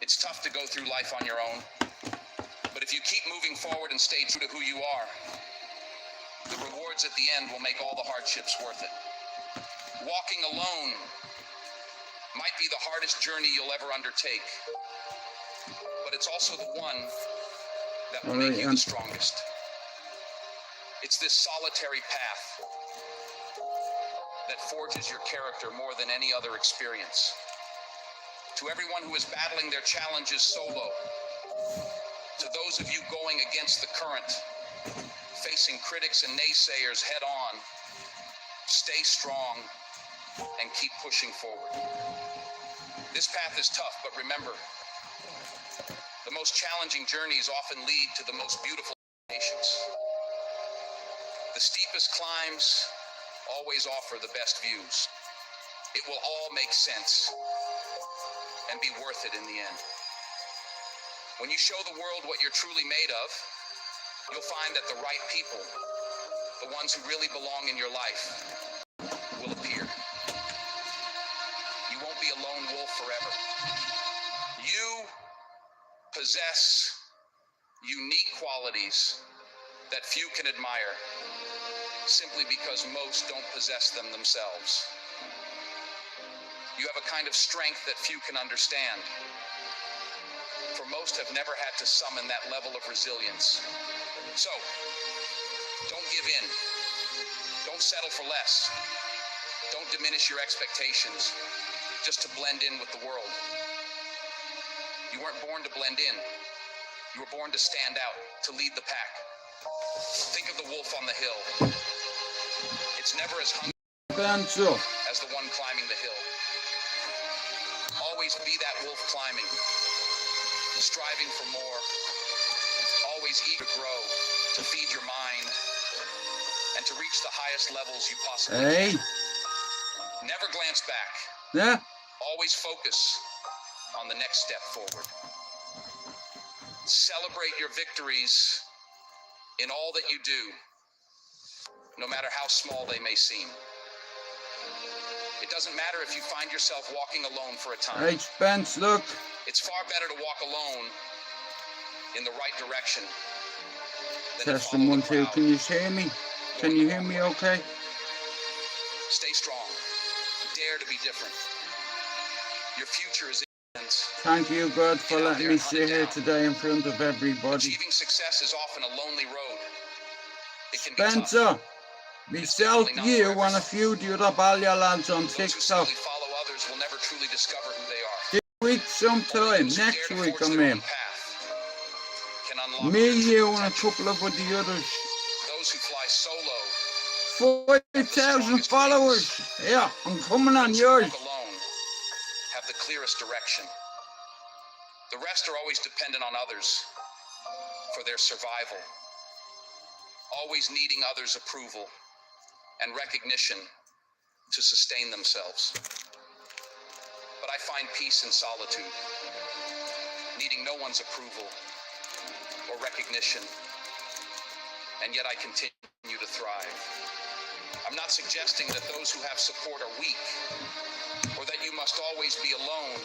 It's tough to go through life on your own, but if you keep moving forward and stay true to who you are, the rewards at the end will make all the hardships worth it. Walking alone might be the hardest journey you'll ever undertake, but it's also the one that will make you the strongest. It's this solitary path that forges your character more than any other experience. To everyone who is battling their challenges solo, to those of you going against the current, facing critics and naysayers head on, stay strong and keep pushing forward. This path is tough, but remember, the most challenging journeys often lead to the most beautiful destinations. The steepest climbs always offer the best views. It will all make sense and be worth it in the end. When you show the world what you're truly made of, you'll find that the right people, the ones who really belong in your life, will appear. You won't be a lone wolf forever. You possess unique qualities that few can admire simply because most don't possess them themselves. You have a kind of strength that few can understand, for most have never had to summon that level of resilience. So, don't give in. Don't settle for less. Don't diminish your expectations just to blend in with the world. You weren't born to blend in. You were born to stand out, to lead the pack. Think of the wolf on the hill. It's never as hungry as the one climbing the hill. Always be that wolf climbing, striving for more, always eager to grow, to feed your mind, and to reach the highest levels you possibly can. Never glance back. Yeah. Always focus on the next step forward. Celebrate your victories in all that you do, no matter how small they may seem. It doesn't matter if you find yourself walking alone for a time. Hey, Spence, look. It's far better to walk alone in the right direction than Testing to 1, follow 2. the crowd. Can you hear me? Can you hear me okay? Stay strong. Dare to be different. Your future is in hands. Thank you, God, for letting me sit here today in front of everybody. Achieving success is often a lonely road. It can be Spencer, tough. myself, you, and a few of the other Ballia lads on Those who TikTok. simply follow others will never truly discover who they are. This week sometime, Those who next dare to week forge I'm their in. own path can unlock Me, their true you, and a potential. couple of the others. Those who fly solo, 5,000 followers. Yeah, I'm coming on those who yours. walk alone, have the clearest direction. The rest are always dependent on others for their survival, always needing others' approval and recognition to sustain themselves. But I find peace in solitude, needing no one's approval or recognition, and yet I continue to thrive. I'm not suggesting that those who have support are weak, or that you must always be alone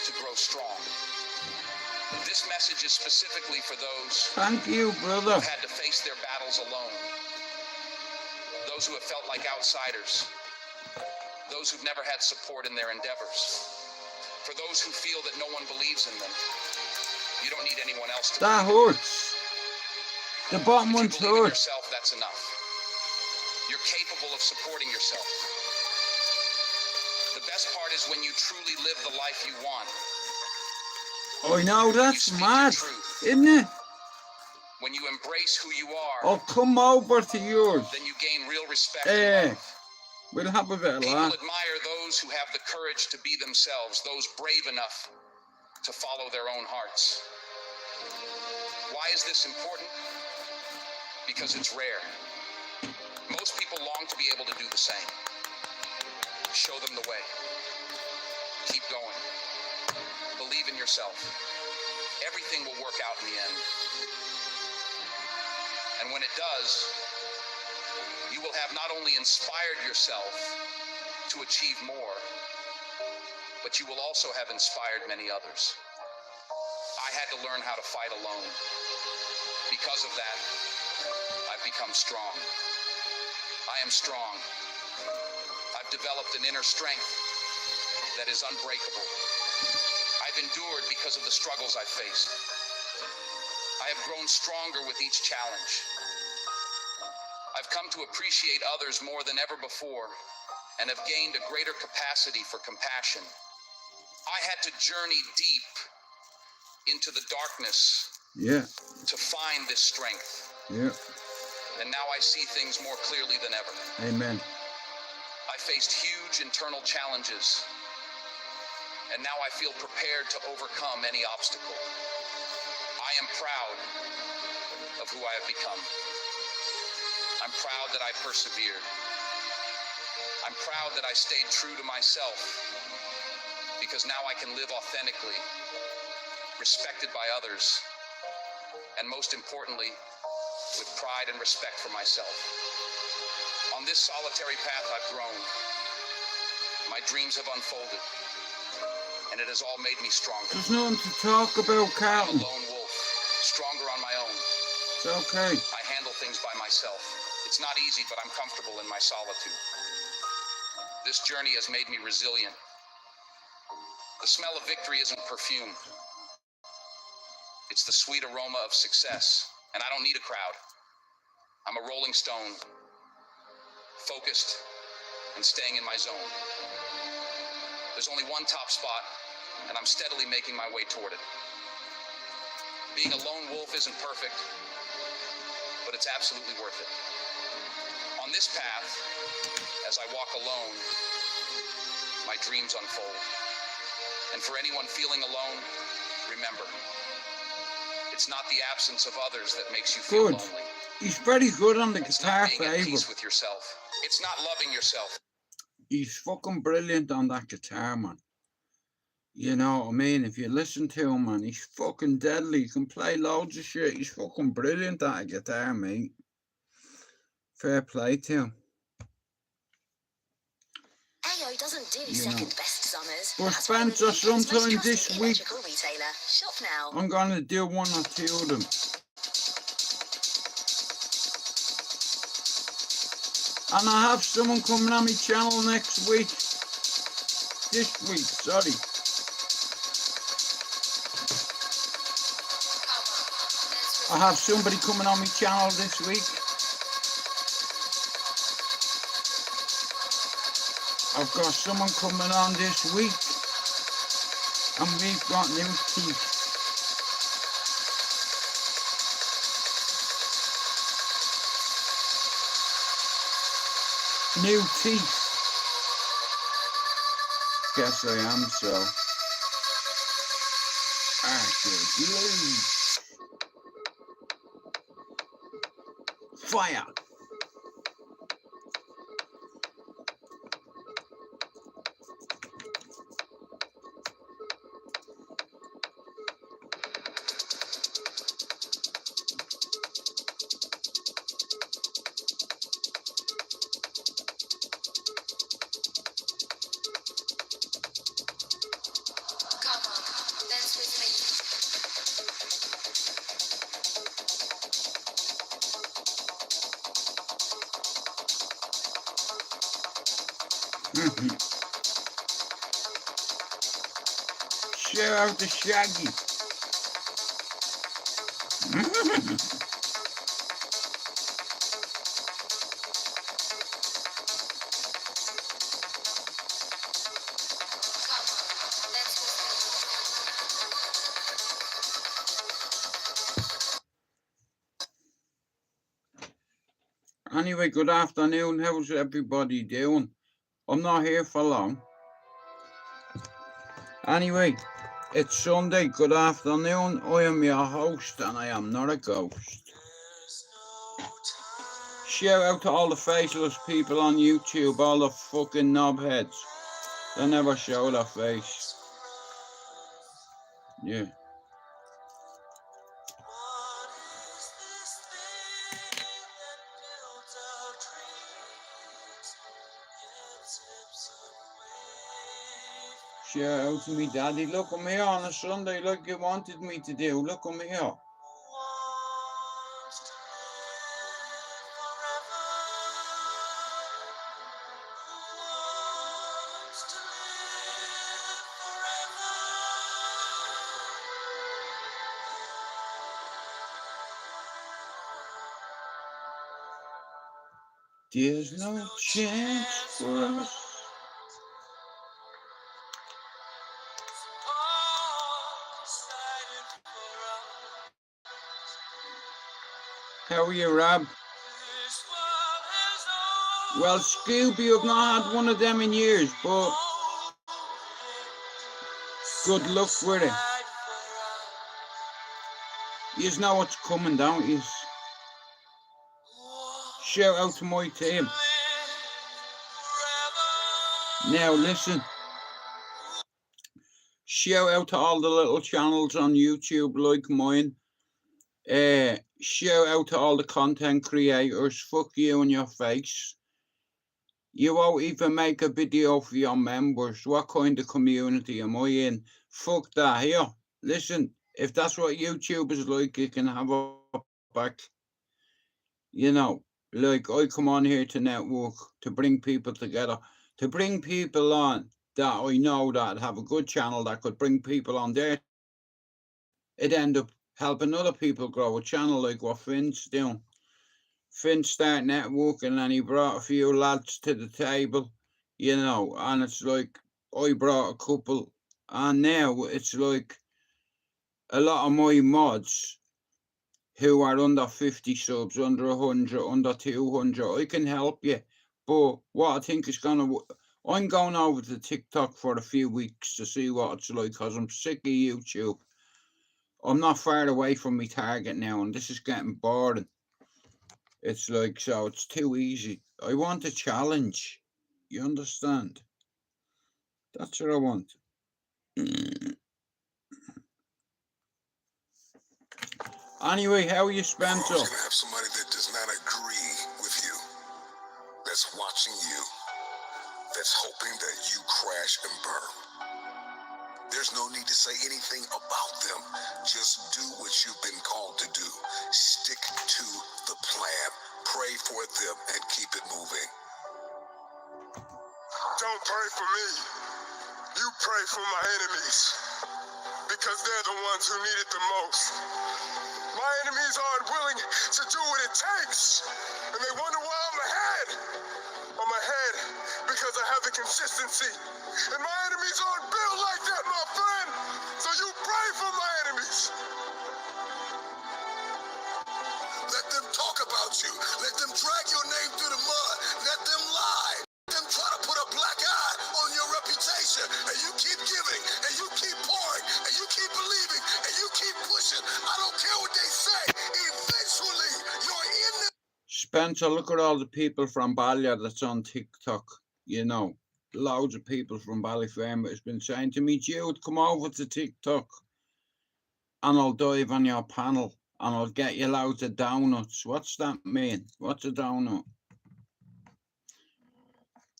to grow strong. This message is specifically for those Thank you, who brother. have had to face their battles alone, those who have felt like outsiders, those who've never had support in their endeavors, for those who feel that no one believes in them. You don't need anyone else to That believe in you. hurts. The bottom If one's you believe in hurt. yourself, that's enough. You're capable of supporting yourself. The best part is when you truly live the life you want. I know, that's speak mad, your truth. isn't it? When you embrace who you are, I'll come over to yours. then you gain real respect and love. We'll have a bit of People laugh. admire those who have the courage to be themselves, those brave enough to follow their own hearts. Why is this important? Because it's rare. Most people long to be able to do the same. Show them the way. Keep going. Believe in yourself. Everything will work out in the end. And when it does, you will have not only inspired yourself to achieve more, but you will also have inspired many others. I had to learn how to fight alone. Because of that, I've become strong. I am strong. I've developed an inner strength that is unbreakable. I've endured because of the struggles I've faced. I have grown stronger with each challenge. I've come to appreciate others more than ever before and have gained a greater capacity for compassion. I had to journey deep into the darkness to find this strength. And now I see things more clearly than ever. Amen. I faced huge internal challenges, and now I feel prepared to overcome any obstacle. I am proud of who I have become. I'm proud that I persevered. I'm proud that I stayed true to myself, because now I can live authentically, respected by others, and most importantly, with pride and respect for myself. On this solitary path I've grown. My dreams have unfolded, and it has all made me stronger. There's nothing to talk about, I'm Carlton. a lone wolf, stronger on my own. It's okay. I handle things by myself. It's not easy, but I'm comfortable in my solitude. This journey has made me resilient. The smell of victory isn't perfume. It's the sweet aroma of success, and I don't need a crowd. I'm a rolling stone, focused and staying in my zone. There's only one top spot, and I'm steadily making my way toward it. Being a lone wolf isn't perfect, but it's absolutely worth it. On this path, as I walk alone, my dreams unfold. And for anyone feeling alone, remember, it's not the absence of others that makes you feel lonely. He's very good on the It's guitar, not being at favour. peace with yourself. It's not loving yourself. He's fucking brilliant on that guitar, man. You know what I mean? If you listen to him, man, he's fucking deadly. He can play loads of shit. He's fucking brilliant at a guitar, mate. Fair play to him. AO doesn't do second best summers. But That's why we're Spencer, the UK's most sometime trusted this week, electrical retailer. Shop now. I'm gonna do one or two of them. And I have someone coming on my channel next week. This week, sorry. I have somebody coming on my channel this week. I've got someone coming on this week. And we've got new teeth. New teeth. Guess I am so. Actually, fire. Share out the Shaggy. Anyway, good afternoon. How's everybody doing? I'm not here for long. Anyway, it's Sunday. Good afternoon. I am your host and I am not a ghost. Shout out to all the faceless people on YouTube, all the fucking knobheads. They never show their face. Yeah. Shout out to me daddy. Look, I'm here on a Sunday like you wanted me to do. Look, I'm here. There's no chance for us. How are you, Rob? Well, Scooby, I've not had one of them in years, but good luck with it. You know what's coming, don't you? Shout out to my team. Now, listen. Shout out to all the little channels on YouTube like mine. Shout out to all the content creators. Fuck you in your face. You won't even make a video for your members. What kind of community am I in? Fuck that. Here, listen. If that's what YouTube is like, you can have a back. You know, like I come on here to network, to bring people together, to bring people on that I know that have a good channel that could bring people on there. It end up helping other people grow a channel like what Finn's doing. Finn started networking and he brought a few lads to the table, you know, and it's like I brought a couple, and now it's like a lot of my mods who are under 50 subs, under 100, under 200, I can help you. But what I think is I'm going over to TikTok for a few weeks to see what it's like, because I'm sick of YouTube. I'm not far away from my target now, and this is getting boring. It's like, so it's too easy. I want a challenge. You understand? That's what I want. Anyway, how are you, Spencer? You're gonna have somebody that does not agree with you, that's watching you, that's hoping that you crash and burn. There's no need to say anything about them. Just do what you've been called to do. Stick to the plan. Pray for them and keep it moving. Don't pray for me. You pray for my enemies, because they're the ones who need it the most. My enemies aren't willing to do what it takes, and they wonder why I'm ahead. I'm ahead because I have the consistency, and my enemies aren't built like that, my friend. So you pray for my enemies. Let them talk about you. Let them drag your name through the mud. Let them lie. Let them try to put a black eye on your reputation. And you keep giving, and you keep pouring, and you keep believing, and you keep pushing. I don't care what they say. Eventually, you're in the... Spencer, look at all the people from Ballia that's on TikTok. You know, loads of people from Ballyfermot has been saying to me, Jude, come over to TikTok and I'll dive on your panel and I'll get you loads of donuts. What's that mean? What's a donut?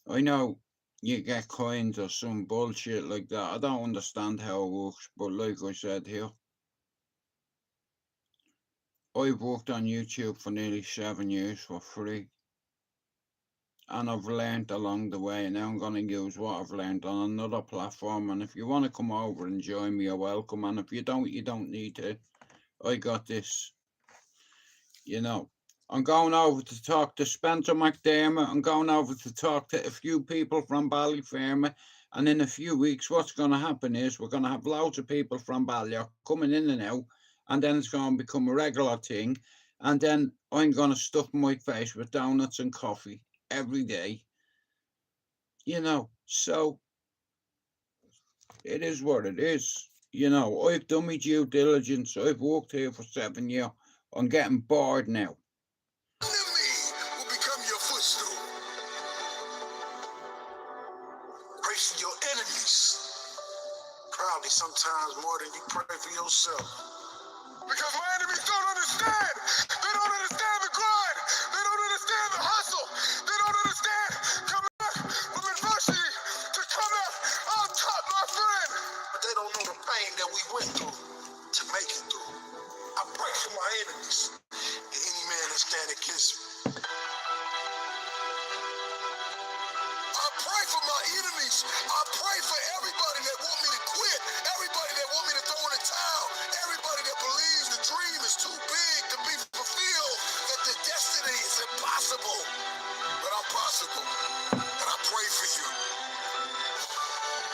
I know you get coins or some bullshit like that. I don't understand how it works, but like I said here, I've worked on YouTube for nearly 7 years for free. And I've learned along the way, and now I'm going to use what I've learned on another platform. And if you want to come over and join me, you're welcome. And if you don't need to. I got this. You know, I'm going over to talk to Spencer McDermott. I'm going over to talk to a few people from Ballyfermot. And in a few weeks, what's going to happen is we're going to have loads of people from Ballia coming in and out. And then it's going to become a regular thing. And then I'm going to stuff my face with donuts and coffee every day, you know. So it is what it is. You know, I've done my due diligence. I've worked here for 7 years. I'm getting bored now. Enemy will become your footstool. Pray for your enemies. Probably sometimes more than you pray for yourself. Because my enemies don't understand. They don't understand the grind. They don't understand the hustle. They don't understand coming out from adversity to come out on top, my friend. pray for my enemies. I pray for everybody that want me to quit, everybody that want me to throw in the towel, everybody that believes the dream is too big to be fulfilled, that the destiny is impossible. But I'm possible, and I pray for you.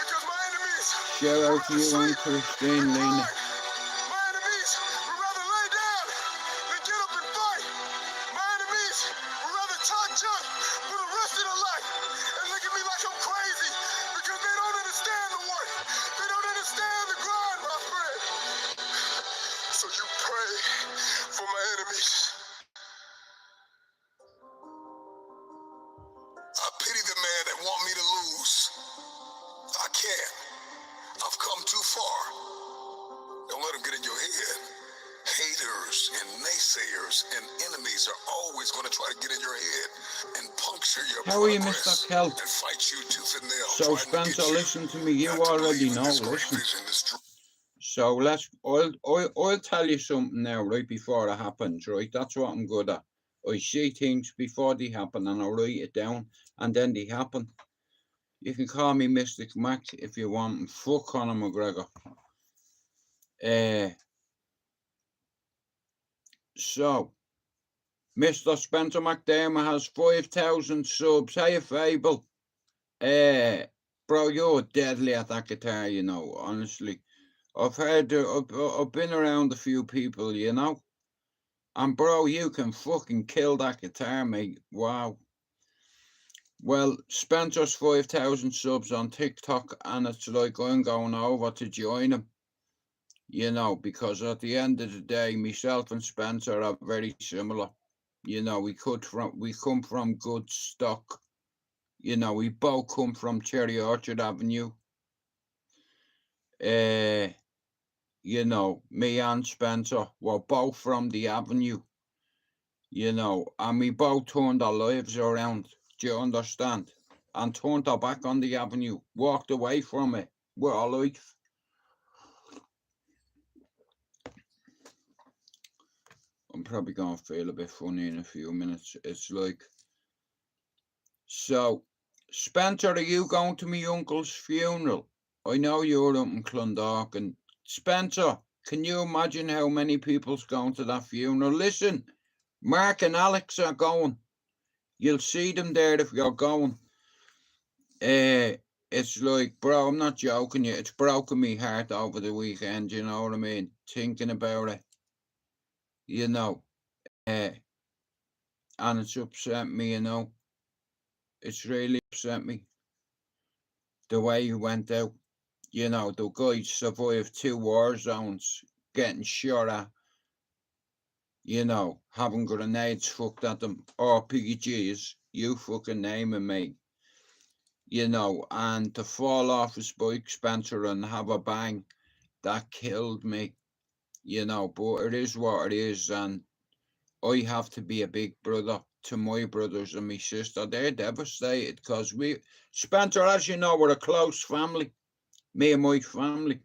Because my enemies Shout would out to rather you and sleep Christine, and Lena. cry. My enemies would rather lay down than get up and fight. My enemies would rather talk junk for the rest of their life and look at me like I'm crazy because they don't understand the work. They don't understand the grind, my friend. So you pray for my enemies. I pity the man that want me to lose. I can't. I've come too far. Don't let them get in your head. Haters and naysayers and enemies are always going to try to get in your head and puncture your How are you, Mr. progress Kelp? and fight you tooth and nail, So trying to Spencer, get you listen to me. You not to already believe in know. this great Listen. vision, this dream. So I'll tell you something now, right before it happens, right? That's what I'm good at. I see things before they happen and I write it down and then they happen. You can call me Mystic Mac if you want. And fuck Conor McGregor. So Mr. Spencer McDermott has 5,000 subs. Hey, Fable. Bro, you're deadly at that guitar, you know, honestly. I've been around a few people, you know. And bro, you can fucking kill that guitar, mate. Wow. Well, Spencer's 5,000 subs on TikTok, and it's like I'm going over to join him. You know, because at the end of the day, myself and Spencer are very similar. You know, we come from good stock. You know, we both come from Cherry Orchard Avenue. You know, me and Spencer were both from the Avenue. You know, and we both turned our lives around. Do you understand? And turned our back on the Avenue, walked away from it with our life. I'm probably going to feel a bit funny in a few minutes. It's like, so, Spencer, are you going to my uncle's funeral? I know you're up in Clondalk. And Spencer, can you imagine how many people's going to that funeral? Listen, Mark and Alex are going. You'll see them there if you're going. It's like, bro, I'm not joking you. It's broken me heart over the weekend, you know what I mean? Thinking about it, you know. And it's upset me, you know. It's really upset me. The way he went out. You know, the guy survived 2 war zones, getting shot at, you know, having grenades fucked at them, RPGs, you fucking name it, mate. You know, and to fall off his bike, Spencer, and have a bang, that killed me, you know, but it is what it is, and I have to be a big brother to my brothers and my sister. They're devastated because Spencer, as you know, we're a close family, me and my family.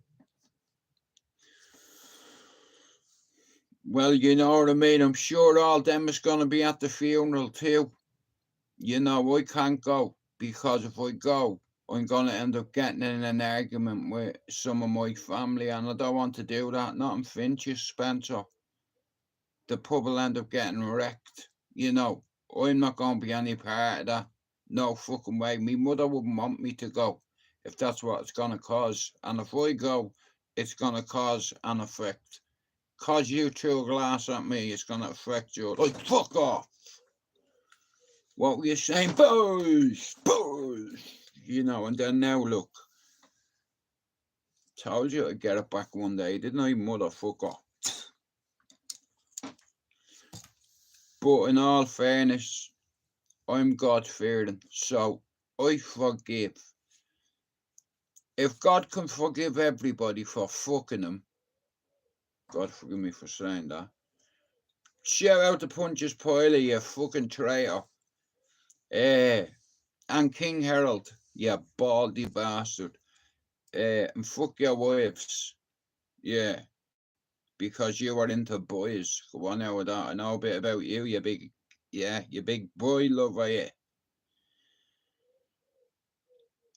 Well, you know what I mean, I'm sure all them is going to be at the funeral too. You know, I can't go because if I go, I'm going to end up getting in an argument with some of my family, and I don't want to do that. Not in Finches, Spencer. The pub will end up getting wrecked. You know, I'm not going to be any part of that. No fucking way. My mother wouldn't want me to go if that's what it's going to cause. And if I go, it's going to cause an effect. Cause you threw a glass at me, it's going to affect you. Like, fuck off. What were you saying? Boys, boys. You know, and then now look. Told you I'd get it back one day, didn't I, motherfucker? But in all fairness, I'm God-fearing, so I forgive. If God can forgive everybody for fucking him, God forgive me for saying that. Shout out to Punches Pilot, you fucking traitor. And King Harold, you baldy bastard. And fuck your wives. Yeah. Because you were into boys. Go on out with that. I know a bit about you, you big boy lover, yeah.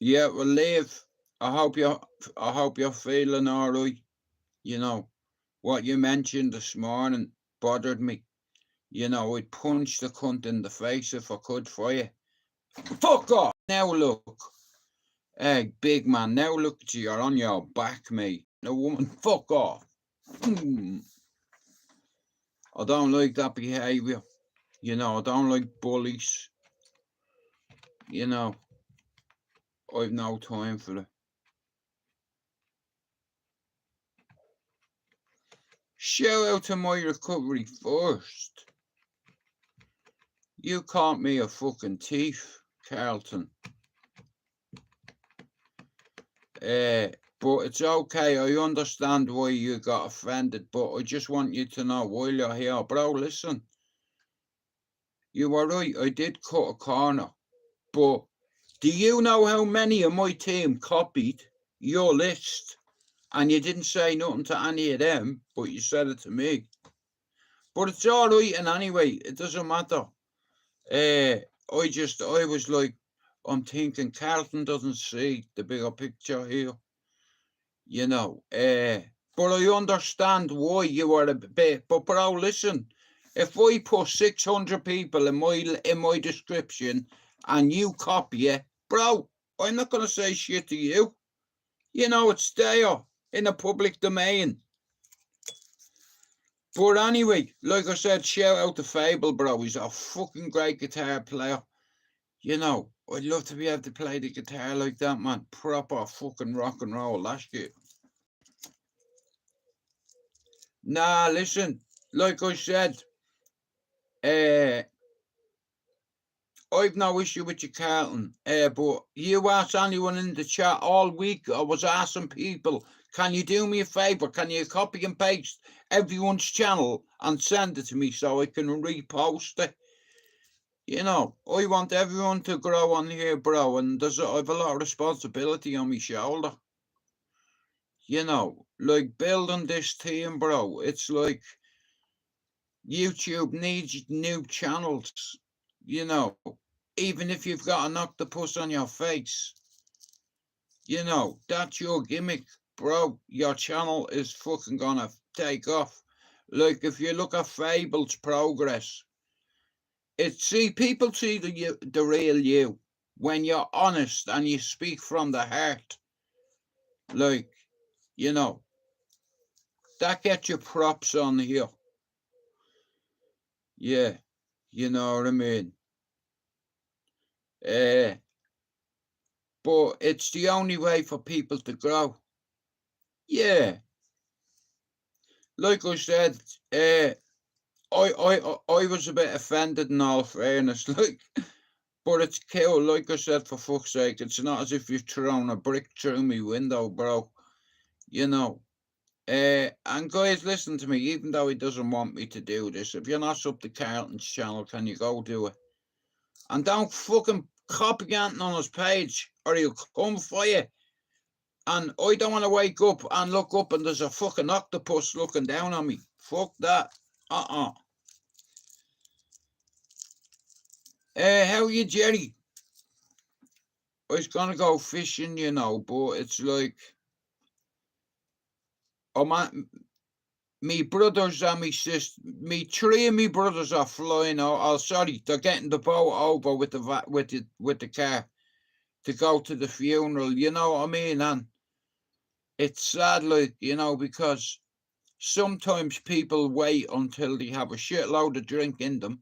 Yeah, well, Liv, I hope you're feeling all right. You know, what you mentioned this morning bothered me. You know, I'd punch the cunt in the face if I could for you. Fuck off! Now look. Hey, big man, now look at you, you're on your back, mate. No woman, fuck off. I don't like that behaviour. You know, I don't like bullies. You know, I've no time for it. Shout out to my recovery first. You caught me a fucking thief, Carlton. But it's okay, I understand why you got offended, but I just want you to know while you're here, bro, listen. You were right, I did cut a corner, but do you know how many of my team copied your list? And you didn't say nothing to any of them, but you said it to me. But it's all right, and anyway, it doesn't matter. I was like, I'm thinking Carlton doesn't see the bigger picture here. You know, but I understand why you were a bit. But bro, listen, if I put 600 people in my description and you copy it, bro, I'm not gonna say shit to you. You know, it's there in the public domain. But anyway, like I said, shout out to Fable, bro. He's a fucking great guitar player. You know, I'd love to be able to play the guitar like that, man. Proper fucking rock and roll. That's it. Nah, listen, like I said, I've no issue with you, Carlton. But you asked anyone in the chat all week. I was asking people, can you do me a favour? Can you copy and paste everyone's channel and send it to me so I can repost it? You know, I want everyone to grow on here, bro, and I have a lot of responsibility on my shoulder. You know, like building this team, bro, it's like YouTube needs new channels, you know, even if you've got an octopus on your face. You know, that's your gimmick, bro. Your channel is fucking gonna take off. Like, if you look at Fable's progress, people see the real you when you're honest and you speak from the heart. Like, you know, that gets you props on here. Yeah, you know what I mean. But it's the only way for people to grow. Yeah. Like I said, I was a bit offended in all fairness, like, but it's cool. Like I said, for fuck's sake, it's not as if you've thrown a brick through my window, bro. You know. And guys, listen to me, even though he doesn't want me to do this, if you're not sub to Carlton's channel, can you go do it? And don't fucking copy anything on his page, or he'll come for you. And I don't want to wake up and look up and there's a fucking octopus looking down on me. Fuck that. How are you, Jerry? I was gonna go fishing, you know, but it's like, me brothers and me sister, three of me brothers are flying out. Oh, sorry, they're getting the boat over with the car to go to the funeral. You know what I mean? And it's sad, like, you know, because sometimes people wait until they have a shitload of drink in them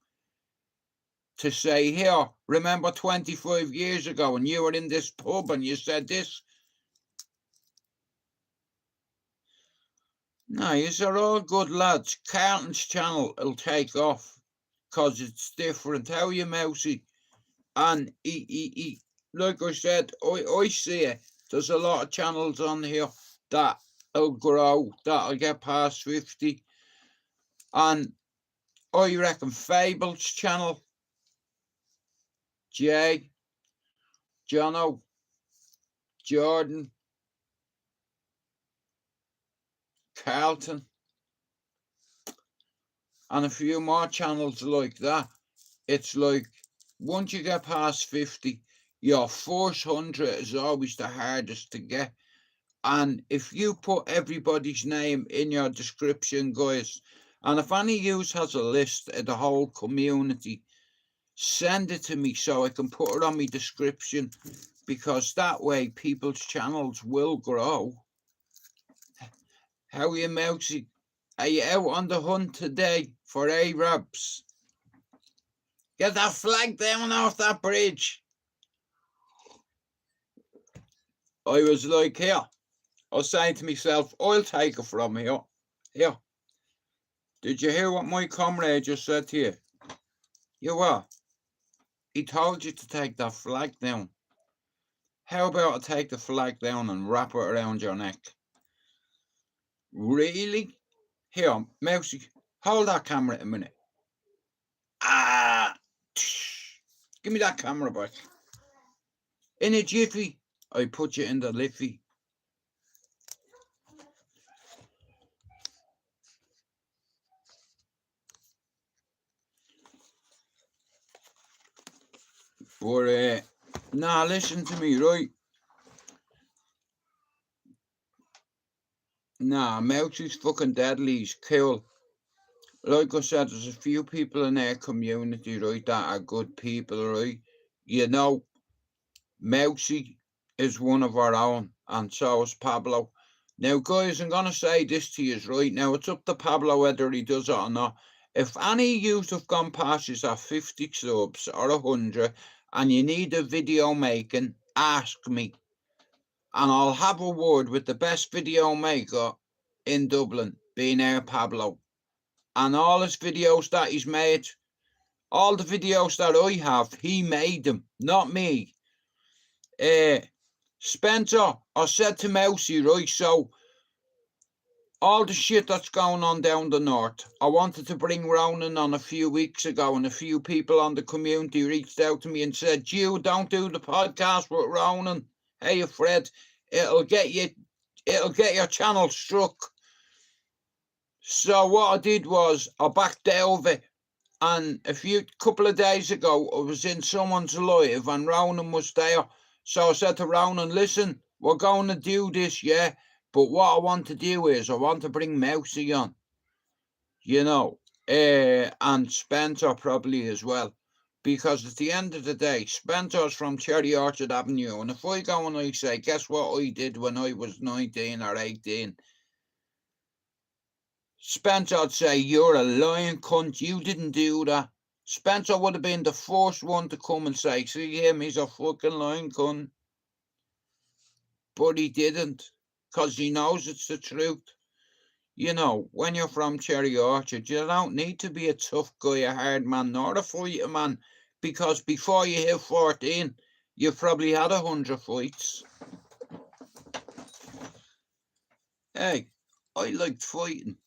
to say, here, remember 25 years ago and you were in this pub and you said this. No, yous are all good lads. Carlton's channel will take off because it's different. How you, Mousy? And he, like I said, I see it. There's a lot of channels on here that'll grow, that'll get past 50. And I reckon Fable's channel, Jay, Jono, Jordan, Carlton, and a few more channels like that. It's like, once you get past 50, your first 100 is always the hardest to get. And if you put everybody's name in your description, guys, and if any of you has a list of the whole community, send it to me so I can put it on my description, because that way people's channels will grow. How are you, Mousy? Are you out on the hunt today for Arabs? Get that flag down off that bridge. I was like, here. I was saying to myself, I'll take it from here. Here. Did you hear what my comrade just said to you? You what? He told you to take that flag down. How about I take the flag down and wrap it around your neck? Really? Here, Mousy, hold that camera a minute. Ah! Give me that camera back. In a jiffy, I put you in the liffy. But, nah, listen to me, right? Nah, Mousy's fucking deadly, he's cool. Like I said, there's a few people in our community, right, that are good people, right? You know, Mousy is one of our own, and so is Pablo. Now, guys, I'm going to say this to you, right? Now, it's up to Pablo whether he does it or not. If any of you have gone past his 50 subs or 100 and you need a video making, ask me. And I'll have a word with the best video maker in Dublin, being our Pablo. And all his videos that he's made, all the videos that I have, he made them, not me. Spencer, I said to Mousy, right, so all the shit that's going on down the north, I wanted to bring Ronan on a few weeks ago, and a few people on the community reached out to me and said, you don't do the podcast with Ronan. Hey, Fred, it'll get your channel struck. So what I did was I backed over, and couple of days ago I was in someone's live and Ronan was there. So I said to Ronan, listen, we're going to do this, yeah, but what I want to do is I want to bring Mousy on, you know, and Spencer probably as well, because at the end of the day, Spencer's from Cherry Orchard Avenue, and if I go and I say, guess what I did when I was 19 or 18, Spencer would say, you're a lying cunt, you didn't do that. Spencer would have been the first one to come and say, see him, he's a fucking lying cunt. But he didn't, because he knows it's the truth. You know, when you're from Cherry Orchard, you don't need to be a tough guy, a hard man, nor a fighter man, because before you hit 14, you've probably had 100 fights. Hey, I liked fighting.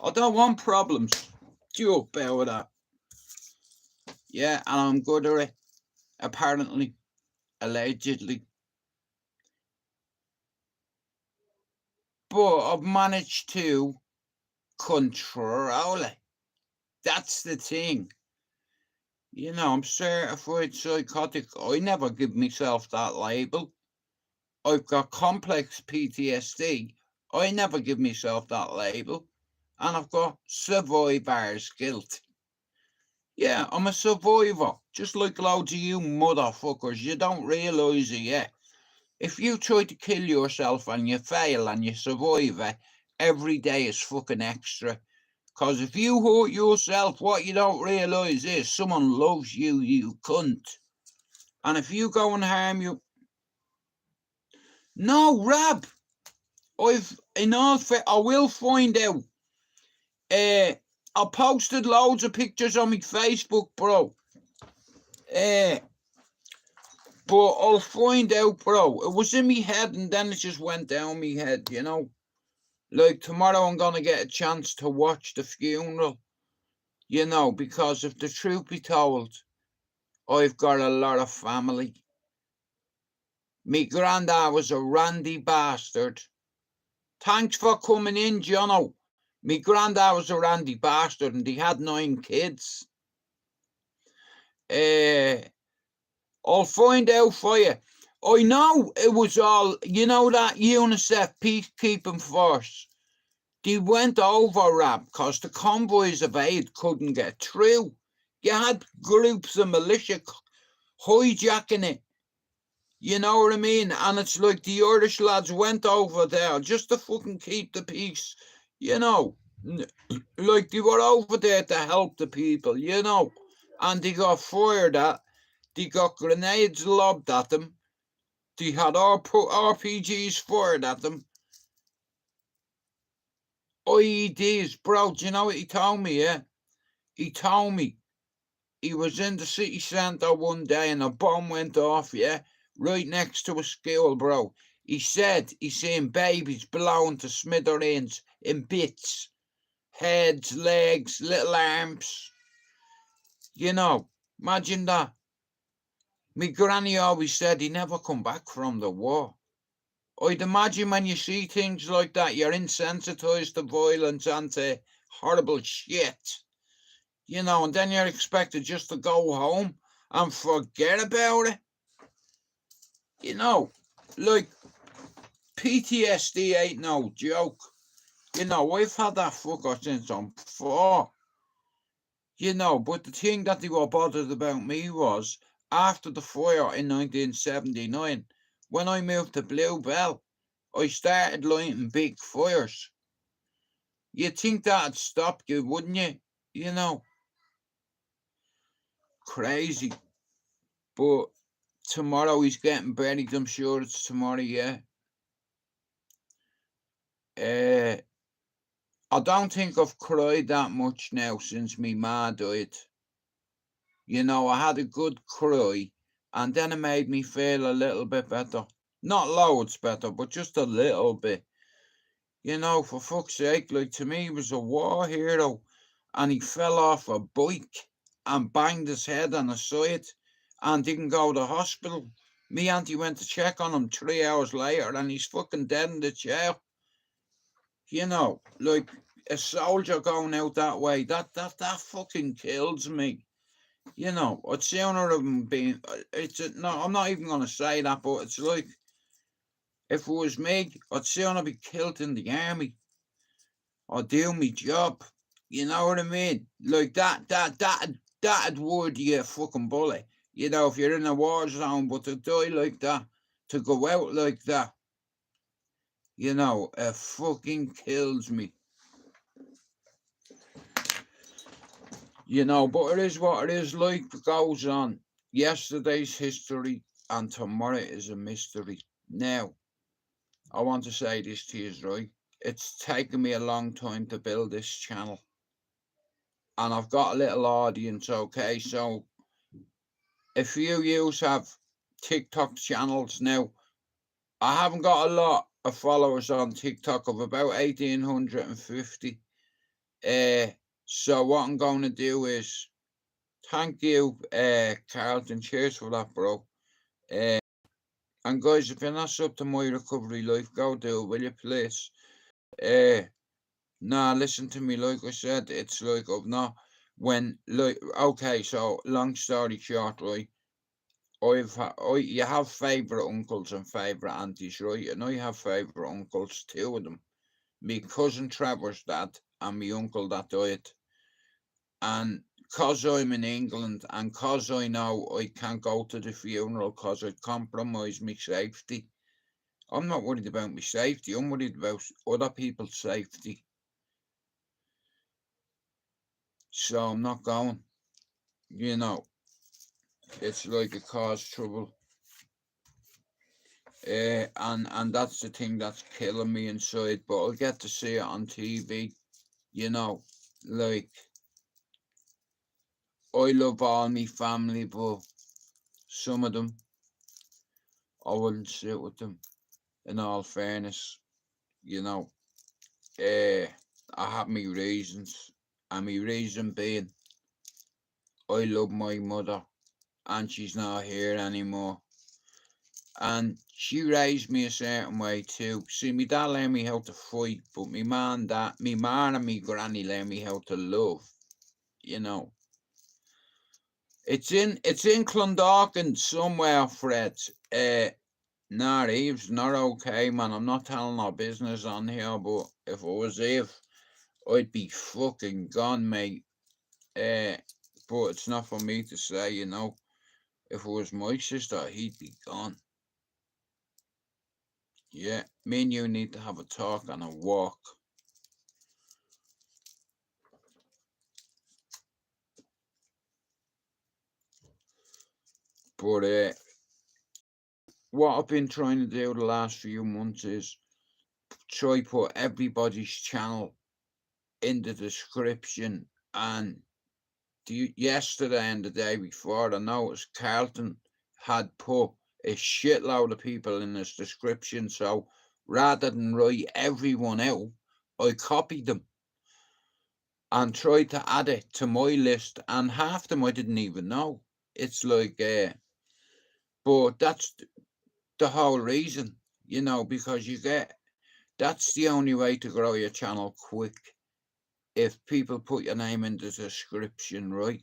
I don't want problems. Do about that. Yeah, and I'm good at it. Apparently. Allegedly. But I've managed to control it. That's the thing. You know, I'm certified psychotic. I never give myself that label. I've got complex PTSD. I never give myself that label. And I've got survivor's guilt. Yeah, I'm a survivor. Just like loads of you motherfuckers. You don't realise it yet. If you try to kill yourself and you fail and you survive it, every day is fucking extra. Because if you hurt yourself, what you don't realise is someone loves you, you cunt. And if you go and harm you... No, Rab! I will find out. I posted loads of pictures on my Facebook, bro. But I'll find out, bro. It was in me head and then it just went down me head, you know. Like tomorrow I'm going to get a chance to watch the funeral, you know, because if the truth be told, I've got a lot of family. Me granddad was a randy bastard. Thanks for coming in, Jono. Me granddad was a randy bastard and he had 9 kids. I'll find out for you. I know it was all, you know, that UNICEF peacekeeping force. They went over, Rab, because the convoys of aid couldn't get through. You had groups of militia hijacking it. You know what I mean? And it's like the Irish lads went over there just to fucking keep the peace. You know, like they were over there to help the people, you know. And they got fired at. They got grenades lobbed at them. They had RPGs fired at them. IEDs, bro, do you know what he told me, yeah? He told me he was in the city centre one day and a bomb went off, yeah? Right next to a school, bro. He said he's seen babies blown to smithereens in bits. Heads, legs, little arms. You know, imagine that. Me granny always said he never come back from the war. I'd imagine when you see things like that, you're insensitised to violence and to horrible shit. You know, and then you're expected just to go home and forget about it. You know, like, PTSD ain't no joke. You know, I've had that fucker since I'm 4. You know, but the thing that they were bothered about me was, after the fire in 1979, when I moved to Bluebell, I started lighting big fires. You'd think that'd stop you, wouldn't you? You know, crazy. But tomorrow he's getting buried, I'm sure it's tomorrow, yeah. I don't think I've cried that much now since me ma died. You know, I had a good cry, and then it made me feel a little bit better. Not loads better, but just a little bit. You know, for fuck's sake, like, to me, he was a war hero, and he fell off a bike and banged his head on the side and didn't go to hospital. Me auntie went to check on him 3 hours later, and he's fucking dead in the chair. You know, like, a soldier going out that way, that fucking kills me. You know, I'd sooner have him been. No, I'm not even gonna say that, but it's like, if it was me, I'd sooner be killed in the army or do my job. You know what I mean? Like, that'd would you a fucking bullet. You know, if you're in a war zone, but to die like that, to go out like that, you know, it fucking kills me. You know, but it is what it is. Life goes on. Yesterday's history and tomorrow is a mystery. Now, I want to say this to you, right? It's taken me a long time to build this channel. And I've got a little audience, okay? So, a few of you have TikTok channels now. I haven't got a lot of followers on TikTok, of about 1,850. So what I'm going to do is, thank you, Carlton. Cheers for that, bro. And guys, if you're not sub to My Recovery Life, go do it, will you, please? Nah, listen to me. Like I said, it's like, okay. So long story short, right? You have favourite uncles and favourite aunties, right? And I have favourite uncles, 2 of them. Me cousin Trevor's dad and me uncle that died. And cause I'm in England and cause I know I can't go to the funeral cause I'd compromise my safety. I'm not worried about my safety, I'm worried about other people's safety. So I'm not going. You know, it's like it caused trouble. And that's the thing that's killing me inside, but I'll get to see it on TV. You know, like, I love all my family, but some of them, I wouldn't sit with them, in all fairness. You know, I have my reasons, and my reason being, I love my mother, and she's not here anymore. And she raised me a certain way too. See, my dad learned me how to fight, but my ma and my granny learned me how to love, you know. It's in Clondalkin somewhere, Fred. Nah, Eve's not okay, man. I'm not telling our business on here, but if it was Eve, I'd be fucking gone, mate. But it's not for me to say, you know. If it was my sister, he'd be gone. Yeah, me and you need to have a talk and a walk. But what I've been trying to do the last few months is try put everybody's channel in the description. And yesterday and the day before, I noticed Carlton had put a shitload of people in his description. So rather than write everyone out, I copied them and tried to add it to my list, and half them I didn't even know. It's like, but that's the whole reason, you know, because that's the only way to grow your channel quick. If people put your name in the description, right?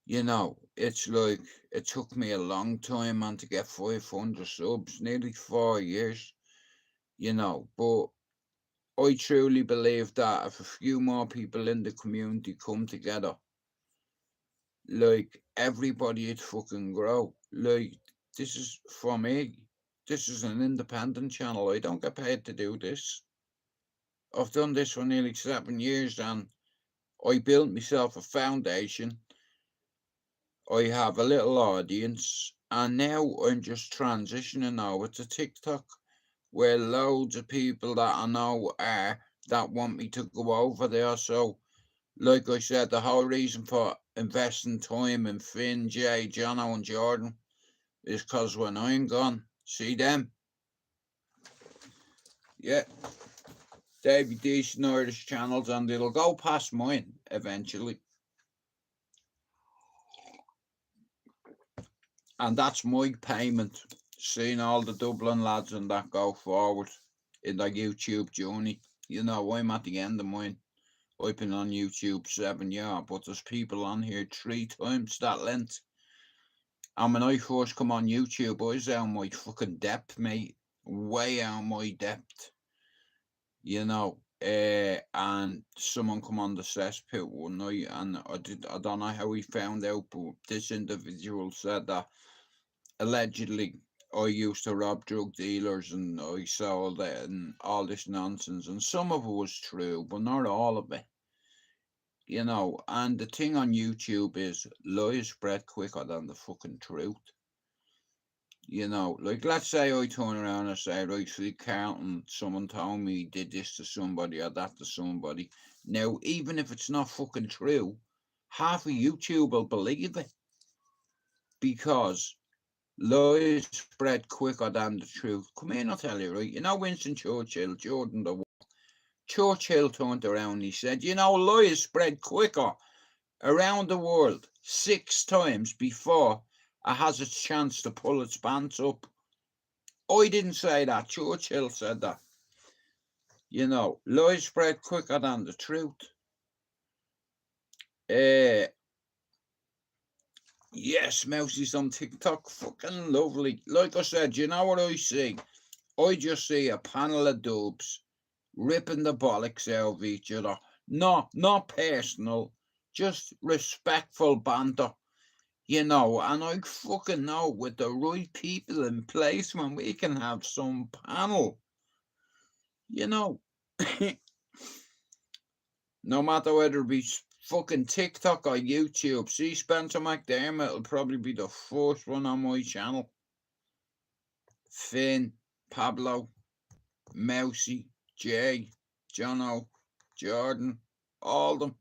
You know, it's like, it took me a long time, man, to get 500 subs, nearly 4 years, you know, but I truly believe that if a few more people in the community come together, like, everybody'd fucking grow. Like, this is for me. This is an independent channel. I don't get paid to do this. I've done this for nearly 7 years, and I built myself a foundation. I have a little audience, and now I'm just transitioning over to TikTok, where loads of people that I know are that want me to go over there. So, like I said, the whole reason for investing time in Finn, Jay, Jono, and Jordan is because when I'm gone, see them? Yeah, they'll be decent Irish channels, and it'll go past mine eventually. And that's my payment, seeing all the Dublin lads and that go forward in their YouTube journey. You know, I'm at the end of mine. I've been on YouTube 7 years, but there's people on here 3 times that length. And when I first come on YouTube, I was out my fucking depth, mate. Way out my depth. You know, and someone come on the cesspit one night, and I don't know how he found out, but this individual said that allegedly I used to rob drug dealers and I sold it and all this nonsense, and some of it was true, but not all of it. You know, and the thing on YouTube is lies spread quicker than the fucking truth. You know, like, let's say I turn around and say, right, see, Carlton, someone told me he did this to somebody or that to somebody. Now, even if it's not fucking true, half of YouTube will believe it, because lies spread quicker than the truth. Come here, I'll tell you, right? You know Winston Churchill, Jordan the Churchill turned around and he said, you know, lies spread quicker around the world 6 times before it has its chance to pull its pants up. I didn't say that. Churchill said that. You know, lies spread quicker than the truth. Yes, Mousy's on TikTok. Fucking lovely. Like I said, you know what I see? I just see a panel of dubs ripping the bollocks out of each other. Not personal, just respectful banter. You know, and I fucking know with the right people in place, when we can have some panel. You know, no matter whether it be fucking TikTok or YouTube. See, Spencer McDermott will probably be the first one on my channel. Finn, Pablo, Mousy, Jay, Jono, Jordan, all of them.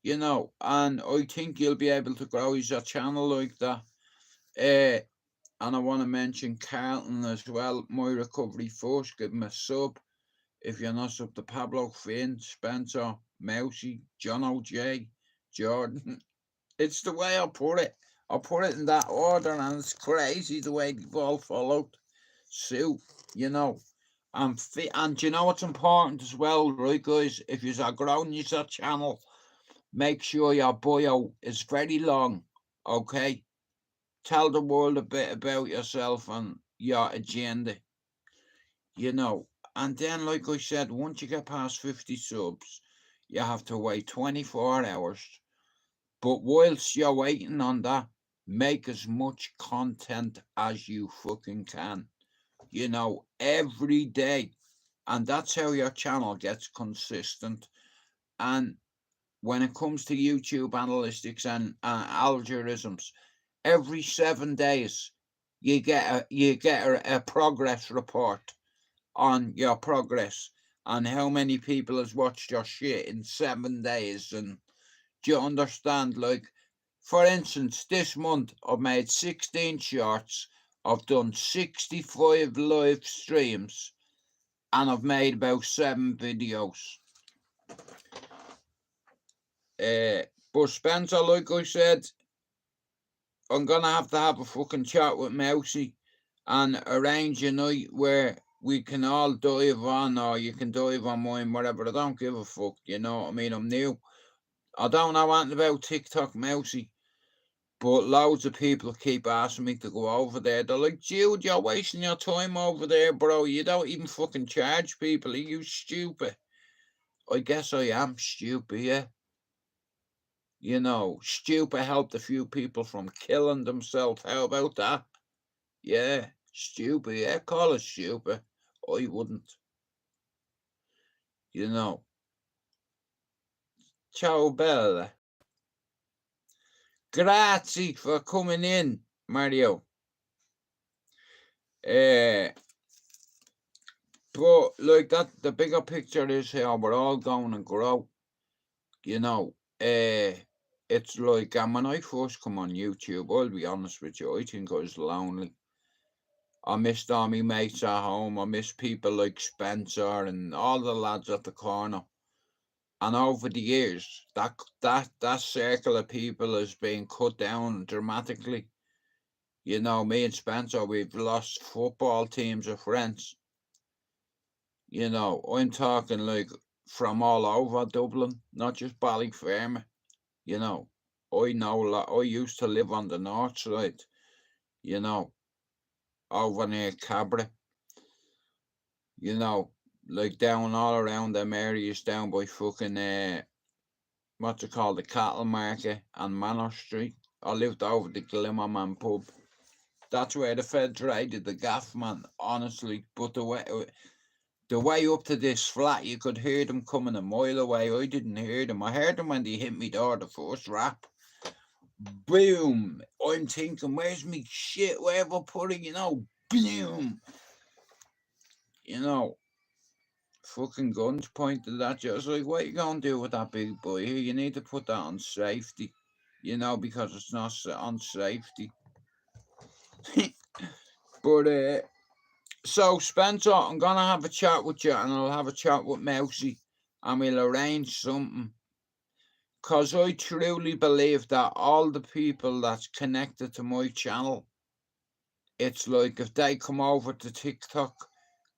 You know, and I think you'll be able to grow your channel like that. And I want to mention Carlton as well. My recovery first, give him a sub. If you're not sub to Pablo, Finn, Spencer, Mousy, Jono, Jay, Jordan. It's the way I put it. I put it in that order, and it's crazy the way they've all followed suit, you know. And you know what's important as well, right, guys? If you're growing your channel, make sure your bio is very long, okay? Tell the world a bit about yourself and your agenda, you know. And then, like I said, once you get past 50 subs, you have to wait 24 hours. But whilst you're waiting on that, make as much content as you fucking can, you know, every day. And that's how your channel gets consistent. And when it comes to YouTube analytics and algorithms, every 7 days you get a progress report on your progress and how many people has watched your shit in 7 days. And do you understand? Like, for instance, this month I've made 16 shorts, I've done 65 live streams, and I've made about 7 videos. But Spencer, like I said, I'm gonna have to have a fucking chat with Mousy and arrange a night where we can all dive on, or you can dive on mine, whatever. I don't give a fuck, you know what I mean? I'm new. I don't know anything about TikTok, Mousy, but loads of people keep asking me to go over there. They're like, Jude, you're wasting your time over there, bro. You don't even fucking charge people. Are you stupid? I guess I am stupid, yeah. You know, stupid helped a few people from killing themselves. How about that? Yeah, stupid. Yeah, call it stupid. I wouldn't. You know. Ciao, Bella. Grazie for coming in, Mario. But like that, the bigger picture is how we're all going to grow. You know, it's like, and when I first come on YouTube, I'll be honest with you, I think I was lonely. I missed all my mates at home. I miss people like Spencer and all the lads at the corner. And over the years, that circle of people has been cut down dramatically. You know, me and Spencer, we've lost football teams of friends. You know, I'm talking like from all over Dublin, not just Ballyfermot. You know, I used to live on the north side, you know, over near Cabra. You know, like down all around them areas down by fucking what's it called, the cattle market and Manor Street. I lived over the Glimmerman pub. That's where the Feds raided the gaff, man, honestly. But the way up to this flat, you could hear them coming a mile away. I didn't hear them. I heard them when they hit me door, the first rap. Boom! I'm thinking, where's me shit? Where have I put it? You know, boom! You know, fucking guns pointed at you. I was like, what you gonna do with that big boy here? You need to put that on safety, you know, because it's not on safety. But so Spencer, I'm gonna have a chat with you, and I'll have a chat with Mousy, and we'll arrange something. Cause I truly believe that all the people that's connected to my channel, it's like if they come over to TikTok,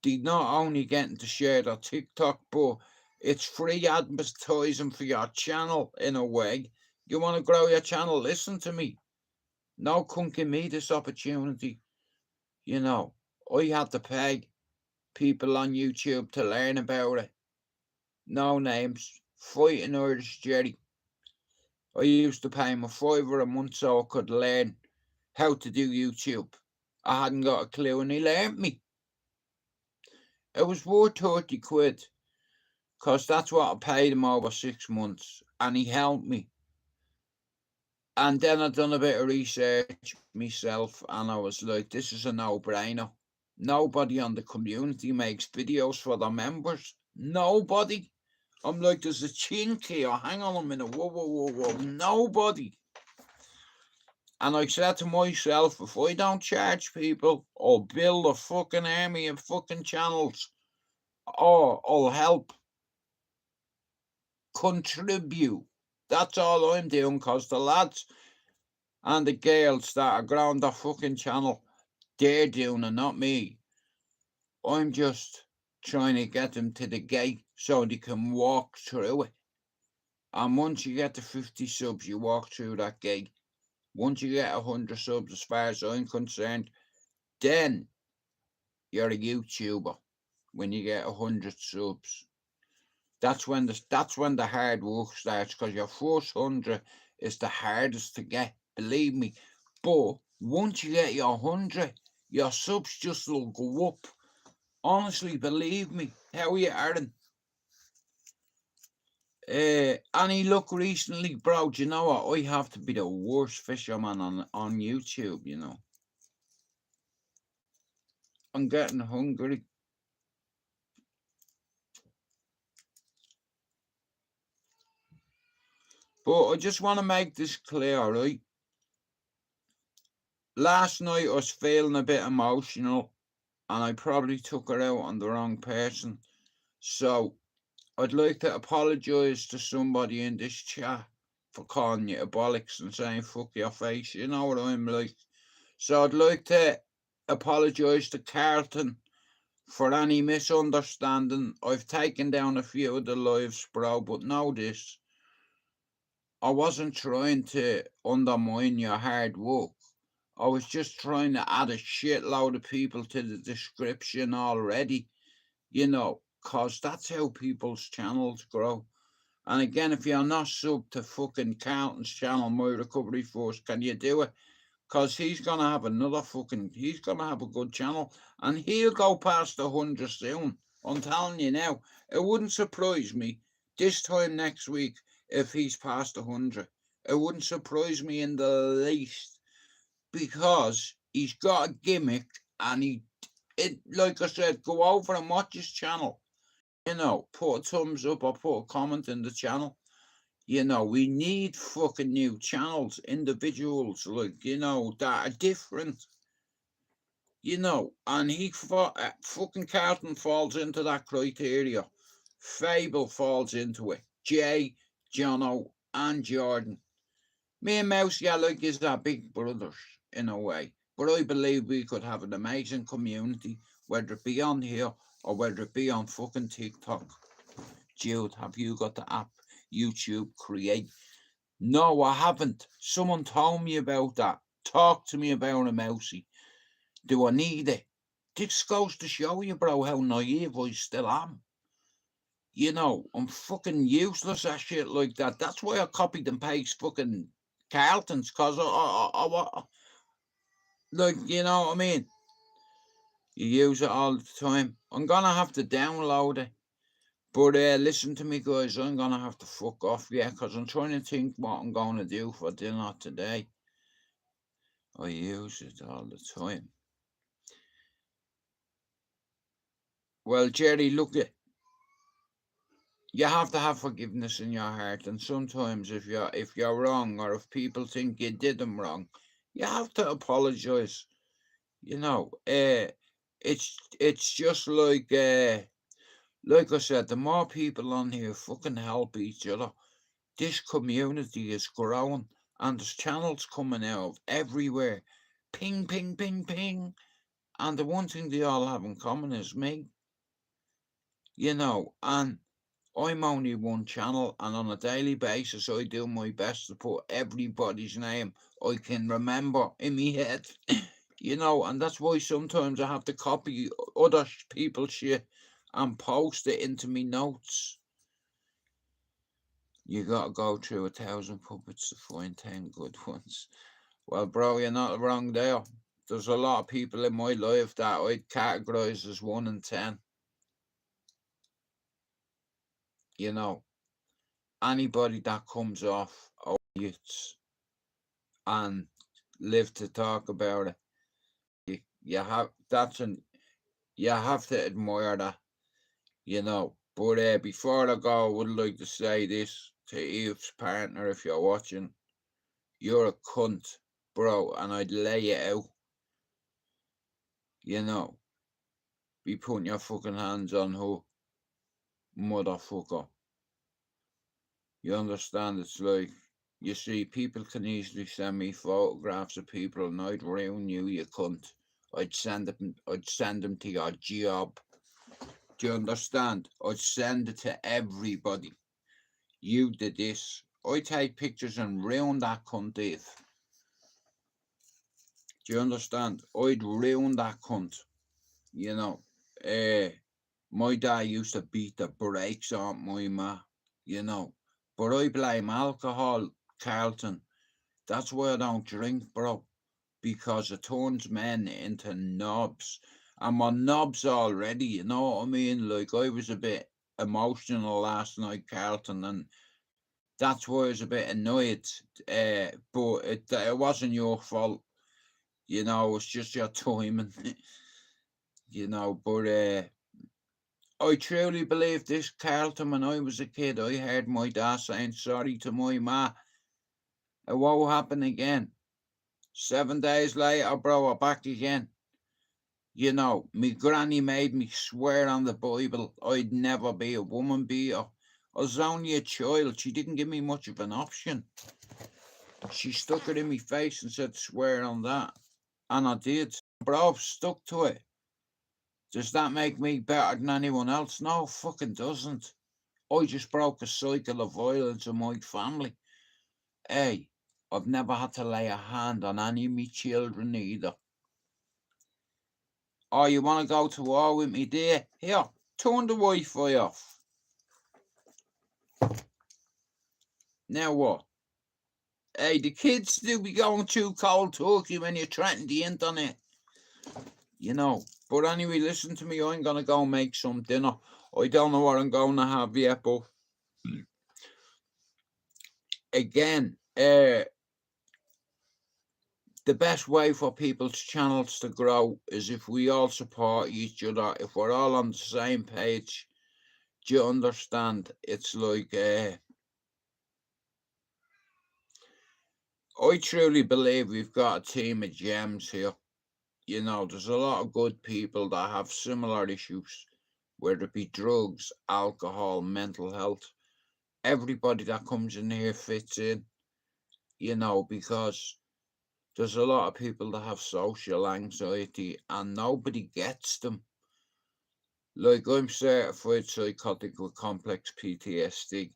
they not only getting to share their TikTok, but it's free advertising for your channel in a way. You want to grow your channel? Listen to me. No one can give me this opportunity. You know, I had to pay people on YouTube to learn about it. No names. Fighting Irish Jerry. I used to pay him a $5 a month so I could learn how to do YouTube. I hadn't got a clue and he learned me. It was worth 30 quid. Because that's what I paid him over 6 months. And he helped me. And then I done a bit of research myself. And I was like, this is a no-brainer. Nobody on the community makes videos for their members. Nobody. I'm like, there's a chink here. Hang on a minute. Whoa, whoa, whoa, whoa. Nobody. And I said to myself, if I don't charge people, I'll build a fucking army of fucking channels. Or I'll help contribute. That's all I'm doing, because the lads and the girls that are growing the fucking channel, they're doing it, not me. I'm just trying to get them to the gate so they can walk through it. And once you get to 50 subs, you walk through that gate. Once you get 100 subs, as far as I'm concerned, then you're a YouTuber. When you get 100 subs, that's when the hard work starts, because your first 100 is the hardest to get, believe me. But once you get your 100, your subs just will go up. Honestly, believe me. How are you, Aaron? Any luck recently, bro? Do you know what? I have to be the worst fisherman on YouTube, you know. I'm getting hungry. But I just want to make this clear, right? Last night I was feeling a bit emotional, and I probably took her out on the wrong person. So I'd like to apologise to somebody in this chat for calling you a bollocks and saying fuck your face. You know what I'm like. So I'd like to apologise to Carlton for any misunderstanding. I've taken down a few of the lives, bro, but know this. I wasn't trying to undermine your hard work. I was just trying to add a shitload of people to the description already, you know, because that's how people's channels grow. And again, if you're not subbed to fucking Carlton's channel, My Recovery Force, can you do it? Because he's going to have he's going to have a good channel. And he'll go past 100 soon. I'm telling you now. It wouldn't surprise me this time next week if he's past 100. It wouldn't surprise me in the least. Because he's got a gimmick, and like I said, go over and watch his channel. You know, put a thumbs up or put a comment in the channel. You know, we need fucking new channels, individuals, like, you know, that are different. You know, and fucking Carlton falls into that criteria. Fable falls into it. Jay, Jono, and Jordan. Me and Mousy, like, is our big brothers in a way. But I believe we could have an amazing community, whether it be on here or whether it be on fucking TikTok. Jude, have you got the app YouTube Create? No, I haven't. Someone told me about that. Talk to me about it, Mousy. Do I need it? This goes to show you, bro, how naive I still am. You know, I'm fucking useless at shit like that. That's why I copied and pasted fucking Carlton's, because like, you know what I mean? You use it all the time. I'm going to have to download it. But listen to me, guys. I'm going to have to fuck off, yeah, because I'm trying to think what I'm going to do for dinner today. I use it all the time. Well, Jerry, look at. You have to have forgiveness in your heart, and sometimes if you're wrong, or if people think you did them wrong, you have to apologize. You know, it's just like I said, the more people on here fucking help each other, this community is growing, and there's channels coming out everywhere. Ping, ping, ping, ping. And the one thing they all have in common is me. You know, and I'm only one channel, and on a daily basis, I do my best to put everybody's name I can remember in my head. You know, and that's why sometimes I have to copy other people's shit and post it into me notes. You gotta go through 1,000 puppets to find 10 good ones. Well, bro, you're not wrong there. There's a lot of people in my life that I'd categorize as 1 in 10. You know, anybody that comes off youths and live to talk about it, you have to admire that, you know. But before I go, I would like to say this to Eve's partner, if you're watching. You're a cunt, bro, and I'd lay you out. You know, be putting your fucking hands on her, motherfucker. You understand? It's like, you see, people can easily send me photographs of people, and I'd ruin you, you cunt. I'd send them to your job. Do you understand? I'd send it to everybody. you did this. I take pictures and ruin that cunt, Dave. Do you understand? I'd ruin that cunt. You know, my dad used to beat the brakes on my ma, you know. But I blame alcohol, Carlton. That's why I don't drink, bro. Because it turns men into knobs. I'm on knobs already, you know what I mean? Like, I was a bit emotional last night, Carlton, and that's why I was a bit annoyed. But it wasn't your fault, you know, it's just your timing, you know. But I truly believe this, Carlton. When I was a kid, I heard my dad saying sorry to my ma. It won't happen again. 7 days later, bro, I'm back again. You know, me granny made me swear on the Bible I'd never be a woman beater. I was only a child. She didn't give me much of an option. She stuck it in my face and said, swear on that. And I did. Bro, I've stuck to it. Does that make me better than anyone else? No, fucking doesn't. I just broke a cycle of violence in my family. Hey, I've never had to lay a hand on any of me children either. Oh, you want to go to war with me, dear? Here, turn the Wi-Fi off. Now what? Hey, the kids do be going too cold turkey when you're threatening the internet. You know. But anyway, listen to me. I'm going to go make some dinner. I don't know what I'm going to have yet, but again, the best way for people's channels to grow is if we all support each other, if we're all on the same page. Do you understand? It's like, I truly believe we've got a team of gems here. You know, there's a lot of good people that have similar issues, whether it be drugs, alcohol, mental health. Everybody that comes in here fits in, you know, because there's a lot of people that have social anxiety and nobody gets them. Like, I'm certified psychotic with complex PTSD.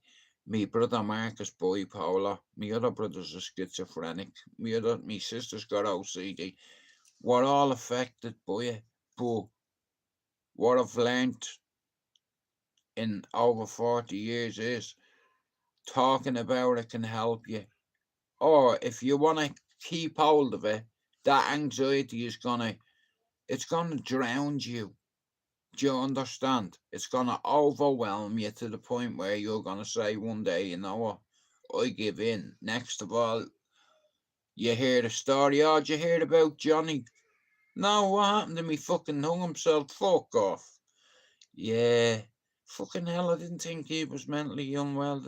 Me brother Marcus bipolar. Me other brother's a schizophrenic. Me sister's got OCD. We're all affected by it. But what I've learned in over 40 years is talking about it can help you. Or if you want to keep hold of it, that anxiety is it's gonna drown you. Do you understand? It's gonna overwhelm you to the point where you're gonna say one day, you know what, I give in. Next of all, you hear the story. Oh, did you hear about Johnny? No, what happened to me? Fucking hung himself. Fuck off. Yeah. Fucking hell, I didn't think he was mentally unwell.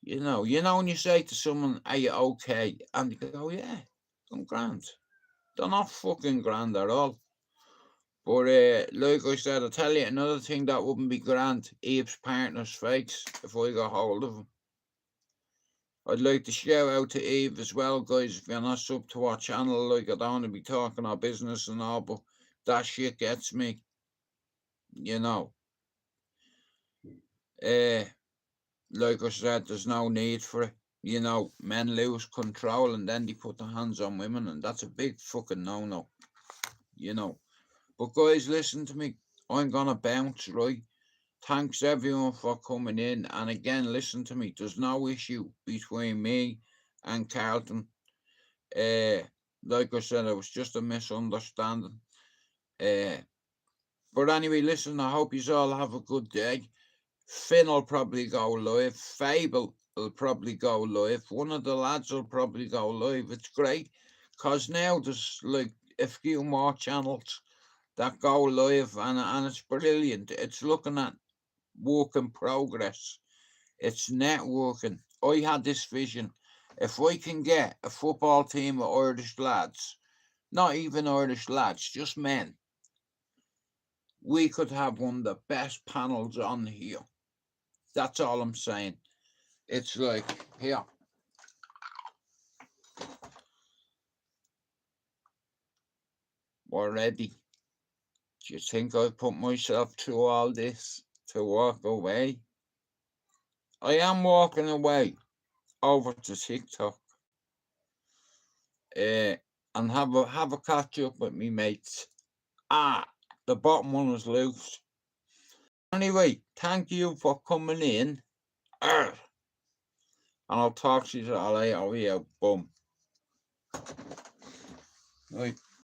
You know when you say to someone, are you okay? And they go, yeah, I'm grand. They're not fucking grand at all. But like I said, I'll tell you another thing that wouldn't be grand. Eve's partner's face, if I got hold of him. I'd like to shout out to Eve as well, guys. If you're not sub to our channel, like, I don't want to be talking our business and all, but that shit gets me. You know. Like I said, there's no need for it. You know, men lose control and then they put their hands on women, and that's a big fucking no-no. You know. But guys, listen to me. I'm gonna bounce, right? Thanks everyone for coming in. And again, listen to me. There's no issue between me and Carlton. Like I said, it was just a misunderstanding. But anyway, listen, I hope you all have a good day. Finn will probably go live. Fable will probably go live. One of the lads will probably go live. It's great because now there's like a few more channels that go live, and it's brilliant. It's looking at work in progress. It's networking. I had this vision. If I can get a football team of Irish lads, not even Irish lads, just men, we could have one of the best panels on here. That's all I'm saying. It's like, here. We're ready. Do you think I've put myself through all this to walk away? I am walking away over to TikTok and have a catch up with me mates. The bottom one was loose. Anyway, thank you for coming in. And I'll talk to you later. Boom. Right.